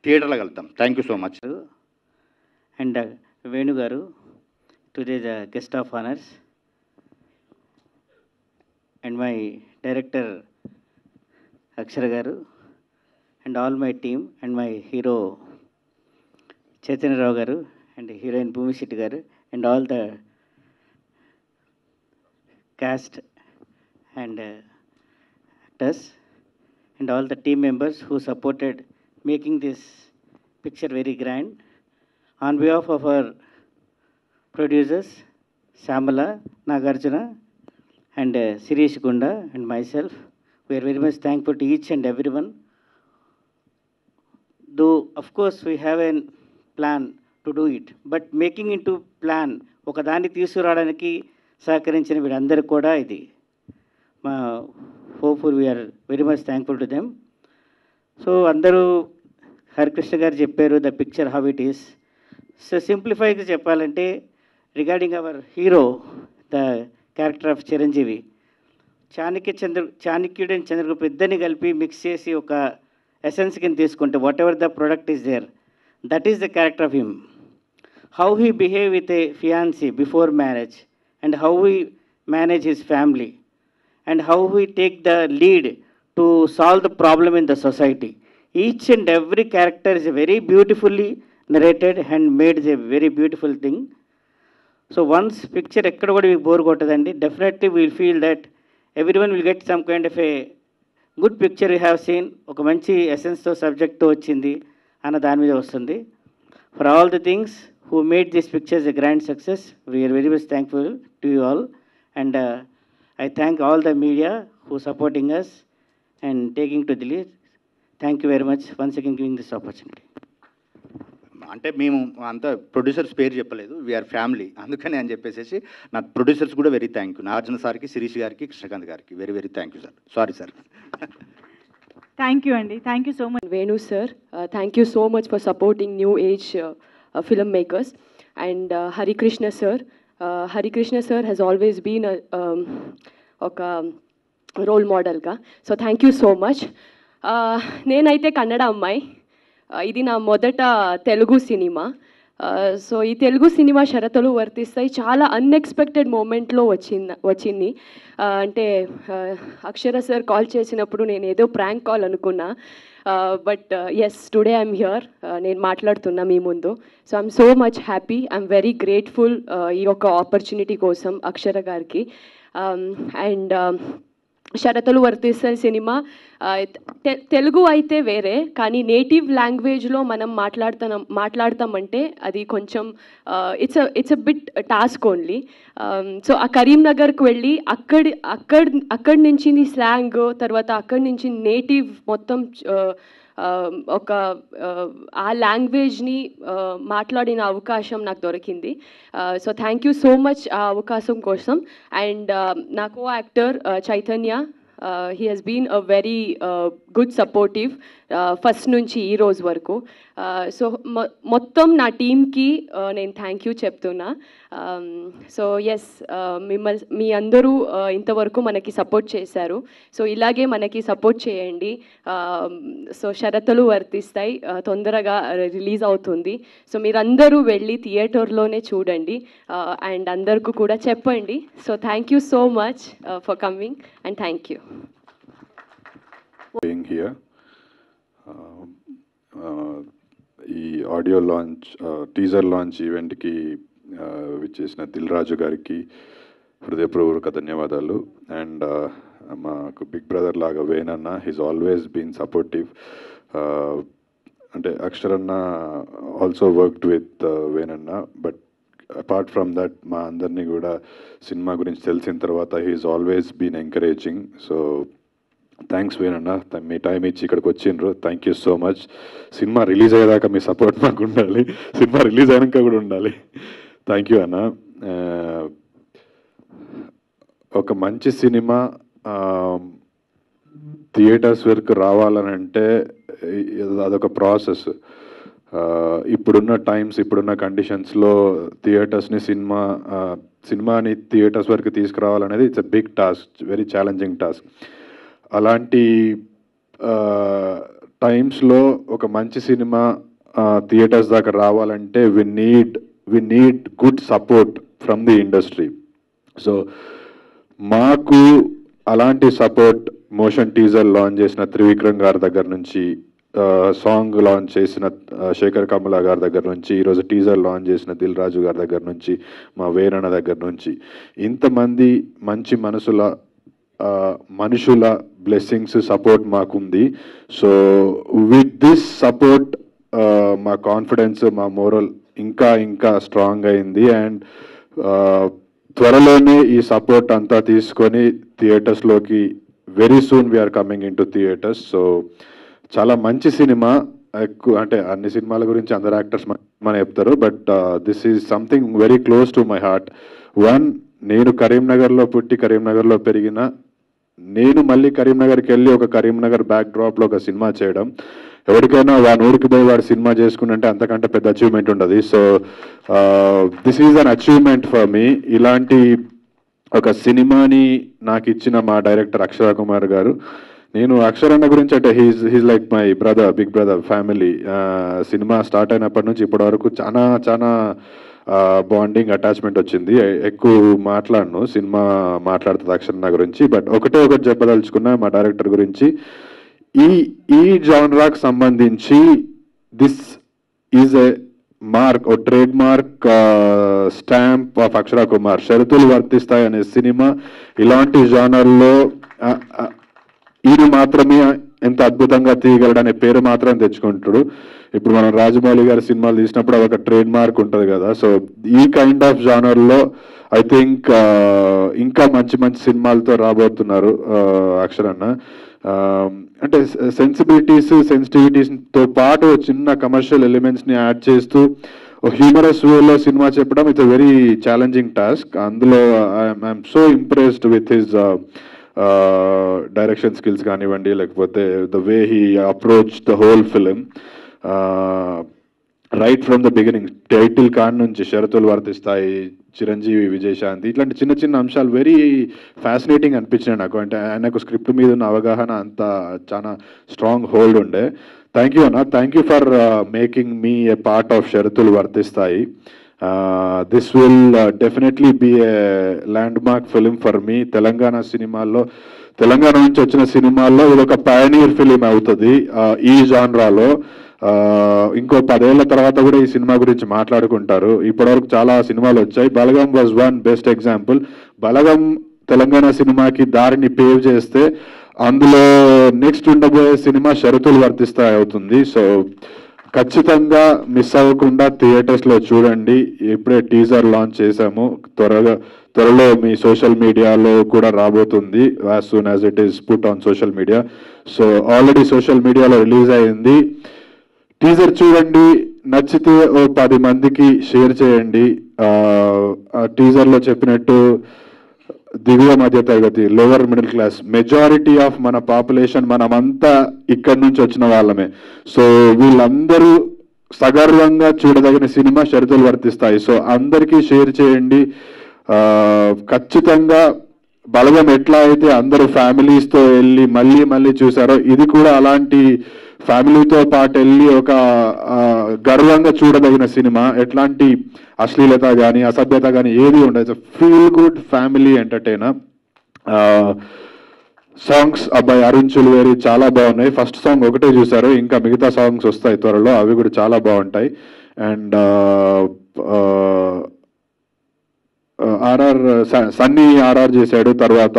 థియేటర్లో కలుద్దాం. Thank you so much. And Venu గారు today the guest of honors, and my director Akshara garu, and all my team, and my hero Chaitanya Rao garu, and heroine Bhumi Shetty garu, and all the cast and actors, and all the team members who supported making this picture very grand. On behalf of our producers, Shamala, Nagarjuna, and Sirish Gunda, and myself, we are very much thankful to each and everyone. Though, of course, we have a plan to do it, but making into plan, ఒకదాన్ని తీసుకురావడానికి సహకరించిన వీరందరూ కూడా ఇది మా hopeful we're very much thankful to them. So అందరూ హరికృష్ణ గారు చెప్పారు the picture how it is. So సింప్లిఫైగా చెప్పాలంటే regarding our hero the character of Chiranjeevi, చాణక్యుడు అండ్ చంద్రగుప్త ఇద్దరిని కలిపి మిక్స్ చేసి ఒక ఎసెన్స్ కింద తీసుకుంటే whatever the product is there, that is the character of him. How he behave with a fiancee before marriage, and how we manage his family, and how we take the lead to solve the problem in the society. Each and every character is very beautifully narrated and made a very beautiful thing. So once picture ekkada kuda meeku bore kottadandi, definitely we will feel that everyone will get some kind of a good picture we have seen, oka manchi essence tho subject tho vachindi ana dani meeda vastundi. For all the things who made this picture a grand success, we are very much thankful to you all, and I thank all the media who supporting us and taking to the lead. Thank you very much once again giving this opportunity. అంటే మేము అంతా producers పేరు చెప్పలేదు, we are family, అందుకని అని చెప్పేసి నా producers కూడా వెరీ థ్యాంక్ యూ, నాగార్జున సార్కి, శిరీష్ గారికి, కృష్ణకాంత్ గారికి very very thank you sir. Sorry sir. Thank you అండి, thank you so much. Venu sir, thank you so much for supporting new age filmmakers, and Hari Krishna sir. Hari Krishna sir has always been a role model ga, so thank you so much. నేనైతే కన్నడ అమ్మాయి, ఇది నా మొదట Telugu cinema. So ఈ Telugu cinema షరతులు వర్తిస్తాయి చాలా unexpected మూమెంట్లో వచ్చింది. అంటే అక్షర సార్ కాల్ చేసినప్పుడు నేను ఏదో ప్రాంక్ కాల్ అనుకున్నా, but yes today I'm here, నేను మాట్లాడుతున్నా మీ ముందు. So I'm so much happy, I'm very grateful ఈ యొక్క ఆపర్చునిటీ కోసం అక్షర గారికి. అండ్ షరతులు వర్తిస్తాయి సినిమా తెలుగు అయితే వేరే, కానీ లాంగ్వేజ్లో మనం మాట్లాడతామంటే అది కొంచెం it's a bit task only. So ఆ కరీంనగర్కి వెళ్ళి అక్కడి నుంచి స్లాంగ్, తర్వాత అక్కడి నుంచి నేటివ్ మొత్తం ఒక ఆ లాంగ్వేజ్ని మాట్లాడిన అవకాశం నాకు దొరికింది. So thank you so much ఆ అవకాశం కోసం. అండ్ నా co actor Chaitanya, he has been a very good supportive first నుంచి ఈ రోజు వరకు. సో మొత్తం నా టీమ్కి నేను థ్యాంక్ యూ చెప్తున్నా. సో ఎస్, మీ అందరూ ఇంతవరకు మనకి సపోర్ట్ చేశారు, సో ఇలాగే మనకి సపోర్ట్ చేయండి. సో షరతులు వర్తిస్తాయి తొందరగా రిలీజ్ అవుతుంది, సో మీరందరూ వెళ్ళి థియేటర్లోనే చూడండి అండ్ అందరికీ కూడా చెప్పండి. So thank you so much for coming and thank you. Being here, ఈ ఆడియో లాంచ్ టీజర్ లాంచ్ ఈవెంట్కి విచ్చేసిన దిల్ రాజు గారికి హృదయపూర్వక ధన్యవాదాలు. అండ్ మాకు బిగ్ బ్రదర్ లాగా వేనన్న, హీస్ ఆల్వేస్ బీన్ సపోర్టివ్. అంటే అక్షరన్న ఆల్సో వర్క్డ్ విత్ వేనన్న, బట్ అపార్ట్ ఫ్రమ్ దట్ మా అందరినీ కూడా సినిమా గురించి తెలిసిన తర్వాత he's always been encouraging. So thanks వేనన్న, మీ టైం ఇచ్చి ఇక్కడికి వచ్చిండ్రు, థ్యాంక్ యూ సో మచ్. సినిమా రిలీజ్ అయ్యేదాకా మీ సపోర్ట్ మాకు ఉండాలి, సినిమా రిలీజ్ అయినాక కూడా ఉండాలి. థ్యాంక్ యూ అన్న. ఒక మంచి సినిమా థియేటర్స్ వరకు రావాలని అంటే అదొక ప్రాసెస్. ఇప్పుడున్న టైమ్స్, ఇప్పుడున్న కండిషన్స్లో థియేటర్స్ని సినిమాని థియేటర్స్ వరకు తీసుకురావాలనేది it's a big task, very challenging task. అలాంటి టైమ్స్లో ఒక మంచి సినిమా థియేటర్స్ దాకా రావాలంటే we need good support from the industry. So మాకు అలాంటి సపోర్ట్ మోషన్ టీజర్ లాంచ్ చేసిన త్రివిక్రమ్ గారి దగ్గర నుంచి, సాంగ్ లాంచ్ చేసిన శేఖర్ కమల గారి దగ్గర నుంచి, ఈరోజు టీజర్ లాంచ్ చేసిన దిల్ రాజు గారి దగ్గర నుంచి, మా వేరణ దగ్గర నుంచి, ఇంతమంది మంచి మనుషుల బ్లెస్సింగ్స్ సపోర్ట్ మాకుంది. సో విత్ దిస్ సపోర్ట్ మా కాన్ఫిడెన్స్, మా మోరల్ ఇంకా ఇంకా స్ట్రాంగ్ అయింది. అండ్ త్వరలోనే ఈ సపోర్ట్ అంతా తీసుకొని థియేటర్స్లోకి very soon we're coming into theatres. So చాలా మంచి సినిమా. ఎక్కువ అంటే అన్ని సినిమాల గురించి అందరు యాక్టర్స్ మన చెప్తారు, but this is something very close to my heart. నేను కరీంనగర్లో పుట్టి కరీంనగర్లో పెరిగిన నేను మళ్ళీ కరీంనగర్కి వెళ్ళి ఒక కరీంనగర్ బ్యాక్ డ్రాప్లో ఒక సినిమా చేయడం, ఎవరికైనా వాడి ఊరికి పోయి వాడు సినిమా చేసుకుంటే అంతకంటే పెద్ద అచీవ్మెంట్ ఉండదు. So this is an achievement for me. ఇలాంటి ఒక సినిమాని నాకు ఇచ్చిన మా డైరెక్టర్ అక్షర కుమార్ గారు. నేను అక్షరన్న గురించి అంటే he's like my brother, big brother, family. Cinema start అయినప్పటి నుంచి ఇప్పటి వరకు చాలా చాలా బాండింగ్, అటాచ్మెంట్ వచ్చింది. ఎక్కువ మాట్లాడను, సినిమా మాట్లాడుతుంది అక్షరన్న గురించి. బట్ ఒకటి చెప్పదలుచుకున్నా మా డైరెక్టర్ గురించి. ఈ జానరాకు సంబంధించి this is a mark, a trademark stamp of Akshara Kumar. షరతులు వర్తిస్తాయి అనే సినిమా ఇలాంటి జానర్లో ఈయన మాత్రమే ఎంత అద్భుతంగా తీయగలడనే పేరు మాత్రం తెచ్చుకుంటాడు. ఇప్పుడు మనం రాజమౌళి గారి సినిమాలు తీసినప్పుడు అదొక ట్రేడ్ మార్క్ ఉంటుంది కదా. సో ఈ కైండ్ ఆఫ్ జానర్లో ఐ థింక్ ఇంకా మంచి మంచి సినిమాలతో రాబోతున్నారు అక్షరన్న. అంటే సెన్సిటివిటీస్తో పాటు చిన్న కమర్షియల్ ఎలిమెంట్స్ని యాడ్ చేస్తూ హ్యూమరస్ వేలో సినిమా చెప్పడం it's a very challenging task. అందులో I'm so impressed with his direction skills కానివ్వండి, లేకపోతే the way he approach the whole film right from the beginning. Title కాన్ నుంచి షరతులు వర్తిస్తాయి, చిరంజీవి, విజయశాంతి, ఇట్లాంటి చిన్న చిన్న అంశాలు వెరీ ఫ్యాసినేటింగ్ అనిపించినాయి నాకు. అంటే ఆయనకు స్క్రిప్ట్ మీద ఉన్న అవగాహన అంతా చాలా స్ట్రాంగ్ హోల్డ్ ఉండే. థ్యాంక్ యూ అన్న, thank you for making me a part of షరతులు వర్తిస్తాయి. This will definitely be a landmark film for me. Telangana నుంచి వచ్చిన సినిమాల్లో ఇది ఒక పయనీర్ ఫిలిం అవుతుంది ఈ జాన్రాలో. ఇంకో 10 ఏళ్ల తర్వాత కూడా ఈ సినిమా గురించి మాట్లాడుకుంటారు. ఇప్పటివరకు చాలా సినిమాలు వచ్చాయి. బలగం వాజ్ వన్ బెస్ట్ ఎగ్జాంపుల్. బలగం తెలంగాణ సినిమాకి దారిని పేవ్ చేస్తే అందులో నెక్స్ట్ ఉండబోయే సినిమా షరతులు వర్తిస్తాయి అవుతుంది. సో ఖచ్చితంగా మిస్ అవ్వకుండా థియేటర్స్లో చూడండి. ఇప్పుడే టీజర్ లాంచ్ చేశాము, త్వరలో మీ సోషల్ మీడియాలో కూడా రాబోతుంది, as soon as it is put on social media. So already social మీడియాలో రిలీజ్ అయింది. టీజర్ చూడండి, నచ్చితే ఓ 10 మందికి షేర్ చేయండి. టీజర్లో చెప్పినట్టు దిగువ మధ్య తరగతి, lower middle class, majority of మన పాపులేషన్ మనమంతా ఇక్కడి నుంచి వచ్చిన వాళ్ళమే. సో వీళ్ళందరూ సగర్వంగా చూడదగిన సినిమా షరతులు వర్తిస్తాయి. సో అందరికీ షేర్ చేయండి. ఖచ్చితంగా బలగం ఎట్లా అయితే అందరూ ఫ్యామిలీస్తో వెళ్ళి మళ్ళీ మళ్ళీ చూసారో, ఇది కూడా అలాంటి ఫ్యామిలీతో పాటు వెళ్ళి ఒక గర్వంగా చూడదగిన సినిమా. ఎట్లాంటి అశ్లీలత కానీ అసభ్యత కానీ ఏది ఉండదు. Feel good family entertainer. Songs అబ్బాయి అరుణ్ చుల్వేరి చాలా బాగున్నాయి. ఫస్ట్ సాంగ్ ఒకటే చూసారు, ఇంకా మిగతా సాంగ్స్ వస్తాయి త్వరలో, అవి కూడా చాలా బాగుంటాయి. అండ్ ఆర్ఆర్ సన్నీ ఆర్ఆర్ చేశాడు. తర్వాత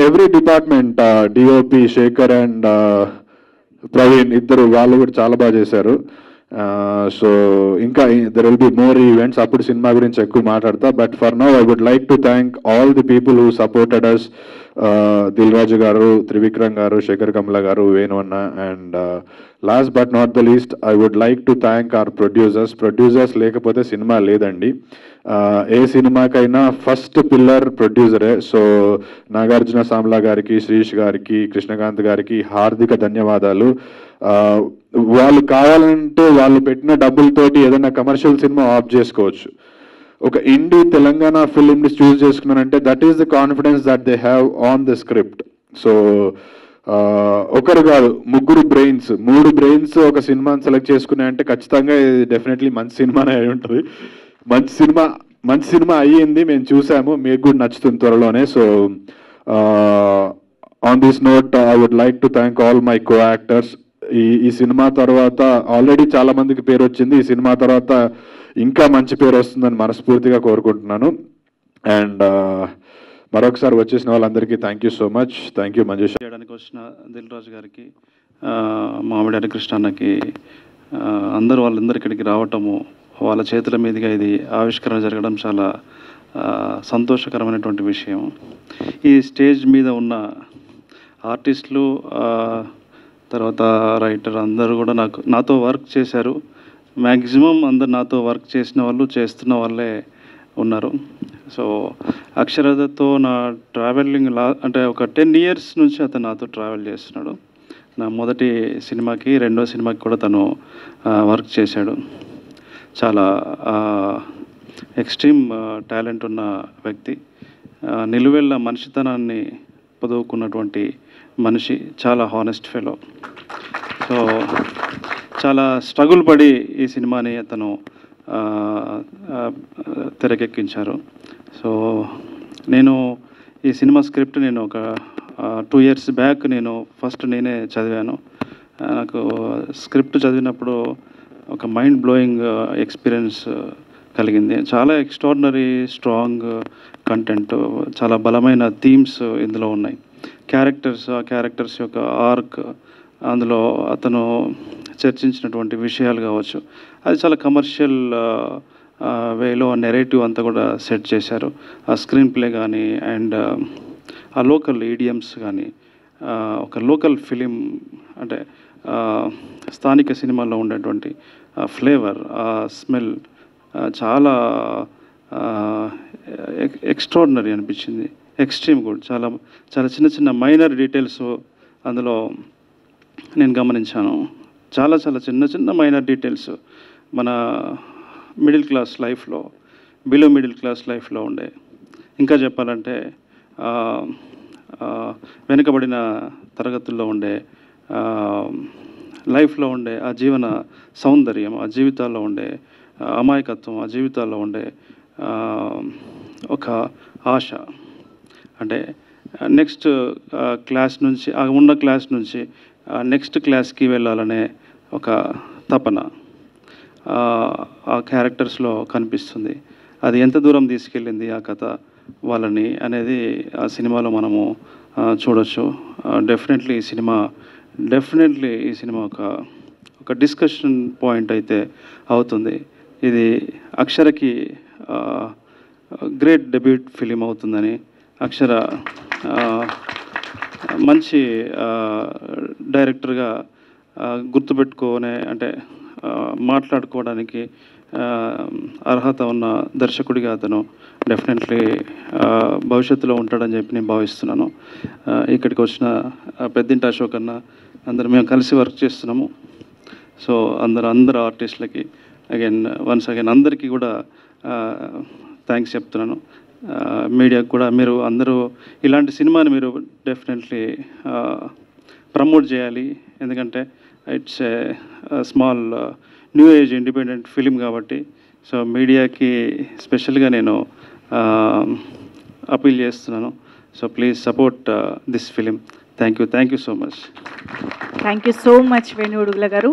every department, DOP Shekhar and Praveen ఇద్దరు వాళ్ళు కూడా చాలా బాగా చేశారు. సో ఇంకా there will be more events, అప్పుడు సినిమా గురించి ఎక్కువ మాట్లాడతా. But for now I would like to thank all the people who supported us. Dil Raju గారు, త్రివిక్రమ్ గారు, శేఖర్ కమల గారు, వేణువన్న. And last but not the least I would like to thank our producers లేకపోతే సినిమా లేదండి. ఏ సినిమాకైనా ఫస్ట్ పిల్లర్ ప్రొడ్యూసరే. సో నాగార్జున సామ్లా గారికి, శ్రీష్ గారికి, కృష్ణకాంత్ గారికి హార్దిక ధన్యవాదాలు. వాళ్ళు కావాలంటే వాళ్ళు పెట్టిన డబ్బులతోటి ఏదైనా కమర్షియల్ సినిమా ఆఫ్ చేసుకోవచ్చు. ఒక ఇండి తెలంగాణ ఫిలింని చూస్ చేసుకున్నారంటే that is the confidence that they have on the script. So ఒకరు కాదు, 3 బ్రెయిన్స్ ఒక సినిమాని సెలెక్ట్ చేసుకున్నాయంటే ఖచ్చితంగా ఇది డెఫినెట్లీ మంచి సినిమానే అయి ఉంటుంది. మంచి సినిమా మంచి సినిమా అయ్యింది, మేము చూసాము, మీకు కూడా నచ్చుతుంది త్వరలోనే. So on this note I would like to thank all my co-actors. ఈ సినిమా తర్వాత ఆల్రెడీ చాలా మందికి పేరు వచ్చింది, ఈ సినిమా తర్వాత ఇంకా మంచి పేరు వస్తుందని మనస్ఫూర్తిగా కోరుకుంటున్నాను. అండ్ మరొకసారి వచ్చేసిన వాళ్ళందరికీ thank you so much. Thank you Manjusha. చేయడానికి వచ్చిన దిల్ రాజు గారికి, మామిడి హరికృష్ణ అన్నకి, వాళ్ళందరూ ఇక్కడికి రావటము, వాళ్ళ చేతుల మీదుగా ఇది ఆవిష్కరణ జరగడం చాలా సంతోషకరమైనటువంటి విషయం. ఈ స్టేజ్ మీద ఉన్న ఆర్టిస్టులు, తర్వాత రైటర్ అందరూ కూడా నాతో వర్క్ చేశారు. మ్యాక్సిమం అందరు నాతో వర్క్ చేసిన వాళ్ళు, చేస్తున్న వాళ్ళే ఉన్నారు. సో అక్షరతో నా ట్రావెలింగ్ అంటే ఒక 10 years నుంచి అతను నాతో ట్రావెల్ చేస్తున్నాడు. నా మొదటి సినిమాకి, రెండో సినిమాకి కూడా తను వర్క్ చేశాడు. చాలా ఎక్స్ట్రీమ్ టాలెంట్ ఉన్న వ్యక్తి, నిలువెల్ల మనిషితనాన్ని పొదువుకున్నటువంటి మనిషి, చాలా హానెస్ట్ ఫెలో. సో చాలా స్ట్రగుల్ పడి ఈ సినిమాని అతను తెరకెక్కించారు. సో నేను ఈ సినిమా స్క్రిప్ట్ నేను ఒక 2 years బ్యాక్ నేను ఫస్ట్ నేనే చదివాను. నాకు స్క్రిప్ట్ చదివినప్పుడు ఒక మైండ్ బ్లోయింగ్ ఎక్స్పీరియన్స్ కలిగింది. చాలా ఎక్స్ట్రాడినరీ స్ట్రాంగ్ కంటెంట్, చాలా బలమైన థీమ్స్ ఇందులో ఉన్నాయి. ఆ క్యారెక్టర్స్ యొక్క ఆర్క్, అందులో అతను చర్చించినటువంటి విషయాలు కావచ్చు, అది చాలా కమర్షియల్ వేలో నెరేటివ్ అంతా కూడా సెట్ చేశారు. ఆ స్క్రీన్ ప్లే కానీ అండ్ ఆ లోకల్ ఈడియమ్స్ కానీ, ఒక లోకల్ ఫిలిం అంటే స్థానిక సినిమాల్లో ఉండేటువంటి ఫ్లేవర్, ఆ స్మెల్ చాలా ఎక్స్ట్రాడినరీ అనిపించింది. ఎక్స్ట్రీమ్ కూడా చాలా చాలా చిన్న చిన్న మైనర్ డీటెయిల్స్ అందులో నేను గమనించాను. చాలా చాలా చిన్న చిన్న మైనర్ డీటెయిల్స్ మన మిడిల్ క్లాస్ లైఫ్లో, బిలో మిడిల్ క్లాస్ లైఫ్లో ఉండే, ఇంకా చెప్పాలంటే వెనుకబడిన తరగతుల్లో ఉండే లైఫ్లో ఉండే ఆ జీవన సౌందర్యం, ఆ జీవితాల్లో ఉండే అమాయకత్వం, ఆ జీవితాల్లో ఉండే ఒక ఆశ, అంటే నెక్స్ట్ క్లాస్ నుంచి, ఉన్న క్లాస్ నుంచి నెక్స్ట్ క్లాస్కి వెళ్ళాలనే ఒక తపన ఆ క్యారెక్టర్స్లో కనిపిస్తుంది. అది ఎంత దూరం తీసుకెళ్ళింది ఆ కథ వాళ్ళని అనేది ఆ సినిమాలో మనము చూడొచ్చు. డెఫినెట్లీ ఈ సినిమా ఒక డిస్కషన్ పాయింట్ అయితే అవుతుంది. ఇది అక్షరకి గ్రేట్ డెబ్యూట్ ఫిలిం అవుతుందని, అక్షర మంచి డైరెక్టర్గా గుర్తుపెట్టుకోనే, అంటే మాట్లాడుకోవడానికి అర్హత ఉన్న దర్శకుడిగా అతను డెఫినెట్లీ భవిష్యత్తులో ఉంటాడని చెప్పి నేను భావిస్తున్నాను. ఇక్కడికి వచ్చిన పెద్దింటి అశోక్ అన్న, అందరూ మేము కలిసి వర్క్ చేస్తున్నాము. సో అందరు ఆర్టిస్టులకి వన్స్ అగైన్ అందరికీ కూడా థ్యాంక్స్ చెప్తున్నాను. మీడియాకు కూడా మీరు అందరూ ఇలాంటి సినిమాని మీరు డెఫినెట్లీ ప్రమోట్ చేయాలి. ఎందుకంటే it's a small new age independent film కాబట్టి. సో మీడియాకి స్పెషల్గా నేను అపీల్ చేస్తున్నాను. So please support this film. Thank you so much. Thank you so much వేణుగుల గారు.